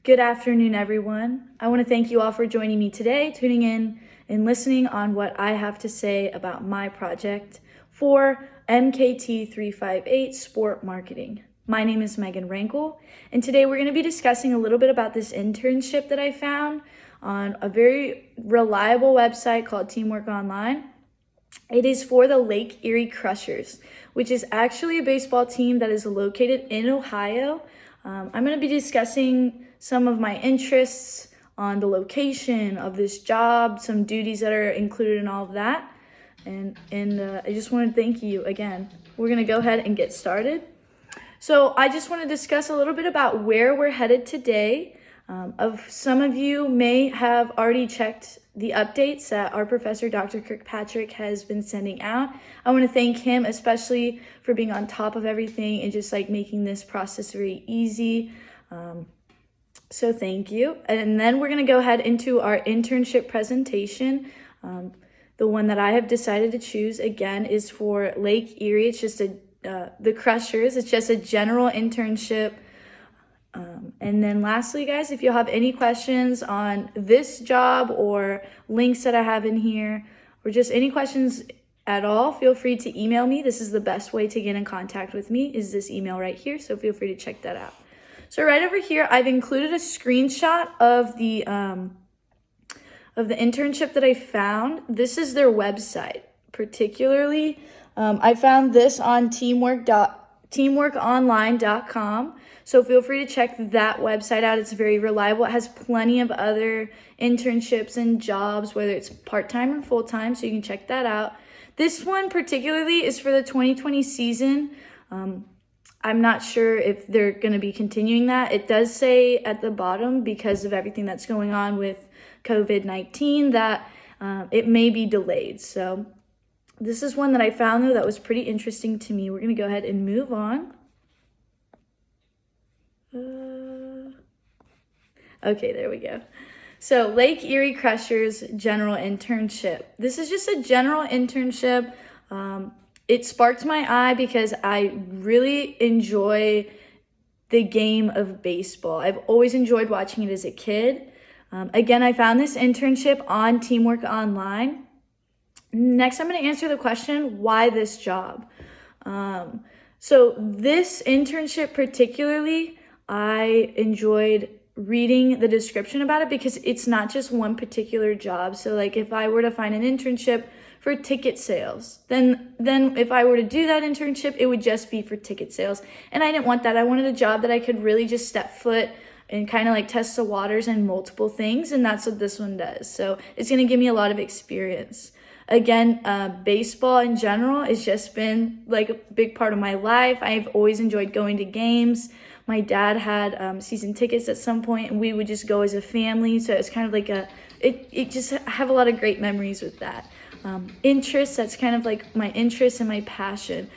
Good afternoon, everyone. I want to thank you all for joining me today, tuning in and listening on what I have to say about my project for MKT 358 Sport Marketing. My name is Megan Rankle, and today we're going to be discussing a little bit about this internship that I found on a very reliable website called Teamwork Online. It is for the Lake Erie Crushers, which is actually a baseball team that is located in Ohio. I'm going to be discussing some of my interests on the location of this job, some duties that are included in all of that. And I just want to thank you again. We're going to go ahead and get started. So I just want to discuss a little bit about where we're headed today. Some of you may have already checked the updates that our professor, Dr. Kirkpatrick, has been sending out. I want to thank him especially for being on top of everything and just making this process very easy. So thank you. And then we're going to go ahead into our internship presentation. The one that I have decided to choose again is for Lake Erie. It's just the Crushers. It's just a general internship. And then lastly, guys, if you have any questions on this job or links that I have in here, or just any questions at all, feel free to email me. This is the best way to get in contact with me, is this email right here. So feel free to check that out. So right over here, I've included a screenshot of the internship that I found. This is their website, particularly. I found this on teamworkonline.com. So feel free to check that website out. It's very reliable. It has plenty of other internships and jobs, whether it's part-time or full-time, so you can check that out. This one particularly is for the 2020 season. I'm not sure if they're going to be continuing that. It does say at the bottom, because of everything that's going on with COVID-19, that it may be delayed. So this is one that I found, though, that was pretty interesting to me. We're going to go ahead and move on. Okay, there we go. So Lake Erie Crushers General Internship. This is just a general internship. It sparked my eye because I really enjoy the game of baseball. I've always enjoyed watching it as a kid. Again, I found this internship on Teamwork Online. Next, I'm going to answer the question, why this job? So this internship particularly, I enjoyed reading the description about it because it's not just one particular job. So if I were to find an internship for ticket sales, then if I were to do that internship, it would just be for ticket sales. And I didn't want that. I wanted a job that I could really just step foot and kind of test the waters in multiple things. And that's what this one does. So it's going to give me a lot of experience. Again, baseball in general has just been a big part of my life. I've always enjoyed going to games. My dad had season tickets at some point, and we would just go as a family. So it's kind of it just have a lot of great memories with that. Interests, that's kind of my interest and my passion.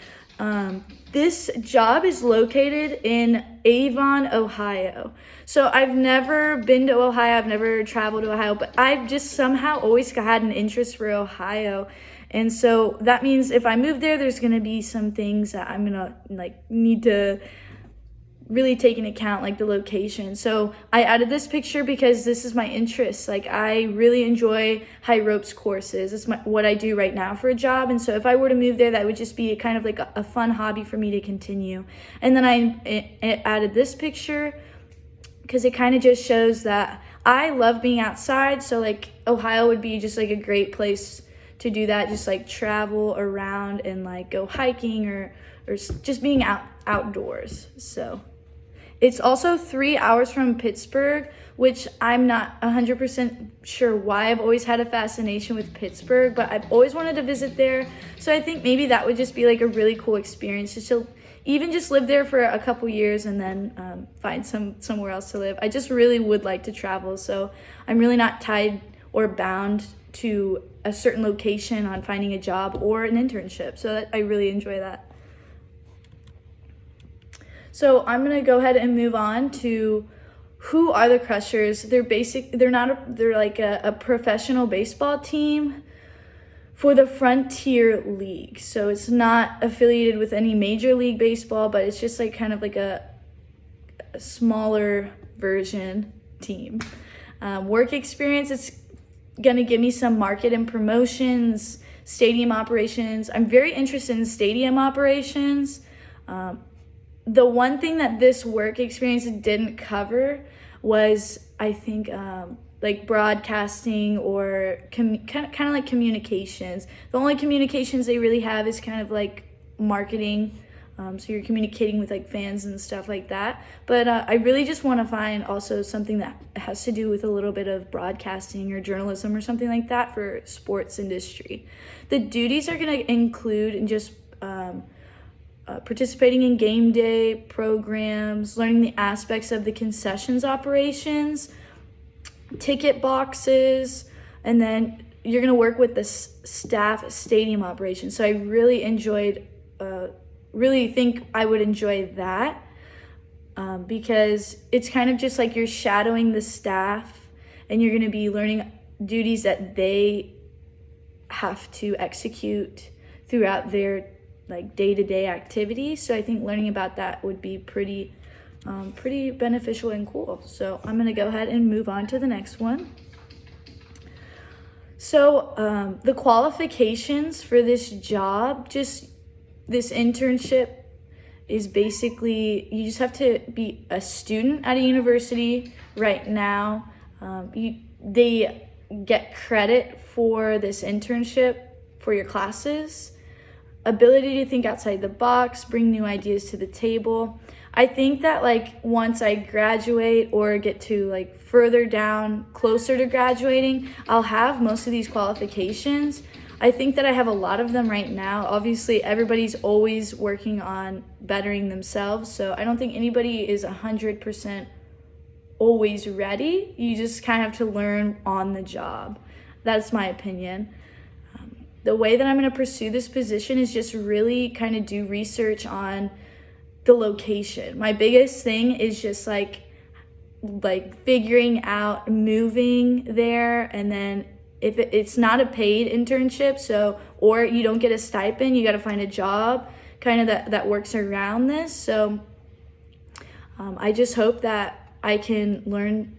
This job is located in Avon, Ohio. So I've never been to Ohio. I've never traveled to Ohio, but I've just somehow always had an interest for Ohio. And so that means if I move there, there's going to be some things that I'm going to need to really take into account, the location. So I added this picture because this is my interest. I really enjoy high ropes courses. It's what I do right now for a job. And so if I were to move there, that would just be kind of a fun hobby for me to continue. And then I added this picture because it kind of just shows that I love being outside. So Ohio would be just a great place to do that. Just travel around and go hiking or just being outdoors. So it's also 3 hours from Pittsburgh, which I'm not 100% sure why. I've always had a fascination with Pittsburgh, but I've always wanted to visit there. So I think maybe that would just be a really cool experience, just to even just live there for a couple years and then find somewhere else to live. I just really would like to travel, so I'm really not tied or bound to a certain location on finding a job or an internship. So I really enjoy that. So I'm going to go ahead and move on to who are the Crushers. They're like a professional baseball team for the Frontier League. So it's not affiliated with any Major League Baseball, but it's just kind of a smaller version team. Work experience, it's gonna give me some market and promotions, stadium operations. I'm very interested in stadium operations. The one thing that this work experience didn't cover was, I think, like broadcasting or kind of like communications. The only communications they really have is kind of like marketing. So you're communicating with like fans and stuff like that. But I really just want to find also something that has to do with a little bit of broadcasting or journalism or something like that for sports industry. The duties are going to include just participating in game day programs, learning the aspects of the concessions operations, ticket boxes, and then you're going to work with the staff stadium operations. So I really enjoyed, really think I would enjoy that because it's kind of just like you're shadowing the staff and you're going to be learning duties that they have to execute throughout their like day-to-day activities. So I think learning about that would be pretty beneficial and cool. So I'm gonna go ahead and move on to the next one. So the qualifications for this job, just this internship, is basically you just have to be a student at a university right now. They get credit for this internship for your classes. Ability to think outside the box, bring new ideas to the table. I think that like once I graduate or get to like further down, closer to graduating, I'll have most of these qualifications. I think that I have a lot of them right now. Obviously, everybody's always working on bettering themselves, so I don't think anybody is 100% always ready. You just kind of have to learn on the job. That's my opinion. The way that I'm going to pursue this position is just really kind of do research on the location. My biggest thing is just like figuring out moving there, and then if it's not a paid internship, so or you don't get a stipend, you got to find a job kind of that works around this. So I just hope that I can learn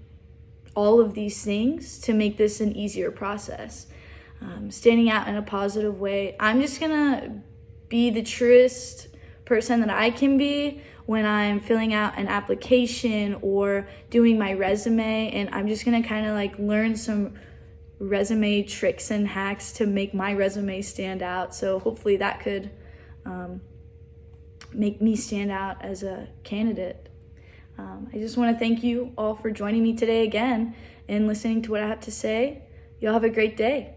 all of these things to make this an easier process. Standing out in a positive way. I'm just gonna be the truest person that I can be when I'm filling out an application or doing my resume, and I'm just gonna kind of like learn some resume tricks and hacks to make my resume stand out. So hopefully that could make me stand out as a candidate. I just want to thank you all for joining me today again and listening to what I have to say. Y'all have a great day.